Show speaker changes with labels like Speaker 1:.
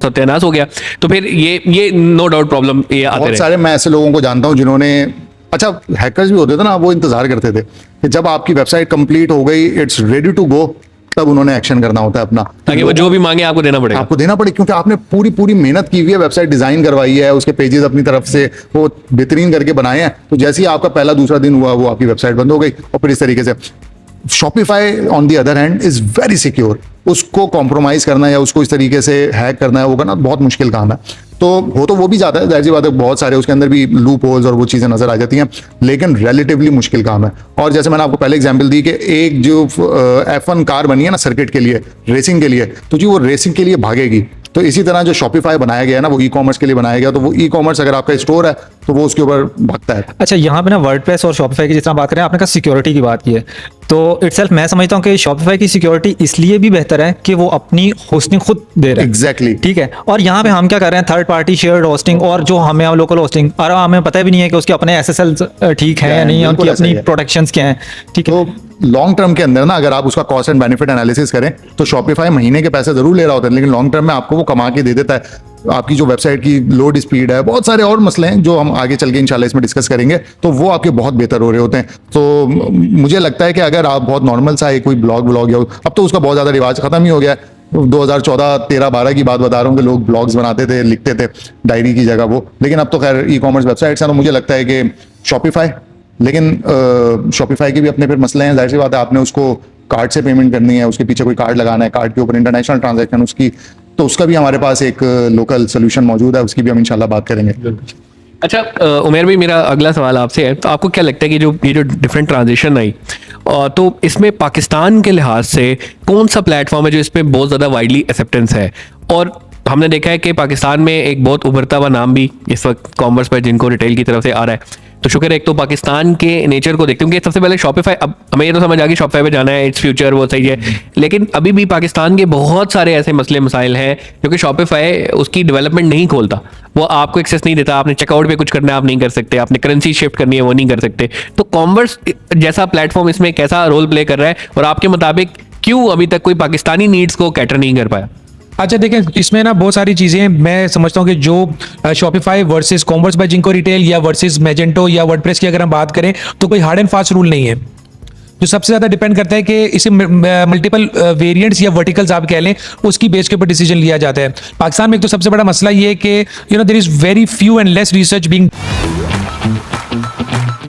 Speaker 1: सत्यानाश हो गया, तो फिर ये नो डाउट प्रॉब्लम ये आते
Speaker 2: बहुत
Speaker 1: रहे।
Speaker 2: सारे मैं ऐसे लोगों को जानता हूं जिन्होंने, अच्छा हैकर्स भी होते थे ना, वो इंतजार करते थे कि जब आपकी वेबसाइट कंप्लीट हो गई, इट्स रेडी टू गो, तब उन्होंने एक्शन करना होता है अपना,
Speaker 1: ताकि वो जो भी मांगे आपको देना पड़ेगा।
Speaker 2: आपको देना पड़े, क्योंकि आपने पूरी पूरी मेहनत की हुई है, वेबसाइट डिजाइन करवाई है, उसके पेजेस अपनी तरफ से वो बेहतरीन करके बनाए हैं, तो जैसे ही आपका पहला दूसरा दिन हुआ वो आपकी वेबसाइट बंद हो गई। और फिर इस तरीके से Shopify on the other hand is very secure, उसको कॉम्प्रोमाइज करना या उसको इस तरीके से हैक करना है वो करना बहुत मुश्किल काम है। तो हो तो वो भी जाता है, जाहिर सी बात है, बहुत सारे उसके अंदर भी लूप होल्स और वो चीज़ें नजर आ जाती हैं, लेकिन रिलेटिवली मुश्किल काम है। और जैसे मैंने आपको पहले एग्जांपल दी कि एक जो F1 कार बनी है ना सर्किट के लिए, रेसिंग के लिए, तो जी वो रेसिंग के लिए भागेगी। तो इसी तरह जो शॉपिफाई बनाया गया है ना, वो ई कॉमर्स के लिए बनाया गया, तो वो ई कॉमर्स अगर आपका स्टोर है तो वो उसके ऊपर भागता है।
Speaker 3: अच्छा, यहाँ पे ना वर्डप्रेस और शॉपिफाई की जिस तरह बात करें, आपने कहा सिक्योरिटी की बात की है, तो इटसेल्फ मैं समझता हूँ कि शॉपिफाई की सिक्योरिटी इसलिए भी बेहतर है कि वो अपनी होस्टिंग खुद दे रहे हैं।
Speaker 2: एग्जैक्टली,
Speaker 3: ठीक है। और यहाँ पे हम क्या कर रहे हैं, थर्ड पार्टी शेयर्ड होस्टिंग, और जो हमें लोकल होस्टिंग, और हमें पता भी नहीं है कि उसके अपने एसएसएल ठीक है या नहीं, उनकी अपनी प्रोटेक्शंस क्या हैं। ठीक है।
Speaker 2: तो लॉन्ग टर्म के अंदर ना अगर आप उसका कॉस्ट एंड बेनिफिट एनालिसिस करें तो शॉपिफाई महीने के पैसे जरूर ले रहा होता है, लेकिन लॉन्ग टर्म में आपको वो कमा के दे देता है। आपकी जो वेबसाइट की लोड स्पीड है, बहुत सारे और मसले हैं जो हम आगे चल के इंशाल्लाह इसमें डिस्कस करेंगे, तो वो आपके बहुत बेहतर हो रहे होते हैं। तो मुझे लगता है कि अगर आप बहुत नॉर्मल सा है कोई ब्लॉग या अब तो उसका बहुत ज़्यादा रिवाज खत्म ही हो गया है। 2014, 13, 12 की बात बता रहा हूँ कि लोग ब्लॉग्स बनाते थे, लिखते थे डायरी की जगह वो, लेकिन अब तो खैर ई कॉमर्स वेबसाइट्स हैं। तो मुझे लगता है कि शॉपिफाई, लेकिन शॉपिफाई के भी अपने फिर मसले हैं, जाहिर सी बात है, आपने उसको कार्ड से पेमेंट करनी है, उसके पीछे कोई कार्ड लगाना है, कार्ड के ऊपर इंटरनेशनल ट्रांजैक्शन उसकी, तो उसका भी हमारे पास एक लोकल सोल्यूशन मौजूद है, उसकी भी हम इंशाल्लाह बात करेंगे।
Speaker 1: अच्छा उमेर भाई, मेरा अगला सवाल आपसे है, तो आपको क्या लगता है कि ये जो डिफरेंट ट्रांजिशन आई, तो इसमें पाकिस्तान के लिहाज से कौन सा प्लेटफॉर्म है जो इसमें बहुत ज़्यादा वाइडली एक्सेप्टेंस है? और हमने देखा है कि पाकिस्तान में एक बहुत उभरता हुआ नाम भी इस वक्त कॉमर्स पर जिनको रिटेल की तरफ से आ रहा है, तो शुक्र है एक तो पाकिस्तान के नेचर को देखते हैं कि सबसे पहले शॉपिफाई, अब हमें ये तो समझ आ गई शॉपिफाई पे जाना है, इट्स फ्यूचर, वो सही है, लेकिन अभी भी पाकिस्तान के बहुत सारे ऐसे मसले मसाइल हैं जो कि शॉपिफाई उसकी डेवलपमेंट नहीं खोलता, वो आपको एक्सेस नहीं देता। आपने चेकआउट पे कुछ करना है आप नहीं कर सकते, आपने करेंसी शिफ्ट करनी है वो नहीं कर सकते। तो कॉमर्स जैसा प्लेटफॉर्म इसमें कैसा रोल प्ले कर रहा है, और आपके मुताबिक क्यों अभी तक कोई पाकिस्तानी नीड्स को कैटर नहीं कर पाया?
Speaker 4: अच्छा देखें, इसमें ना बहुत सारी चीज़ें मैं समझता हूँ कि जो शॉपिफाई वर्सेस कॉमर्स बाय जिंको रिटेल या वर्सेस मैजेंटो या वर्डप्रेस की अगर हम बात करें, तो कोई हार्ड एंड फास्ट रूल नहीं है। जो सबसे ज़्यादा डिपेंड करता है कि इसे मल्टीपल वेरिएंट्स या वर्टिकल्स आप कह लें, उसकी बेस के ऊपर डिसीजन लिया जाता है। पाकिस्तान में एक तो सबसे बड़ा मसला ये है कि there is very few and less research being